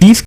30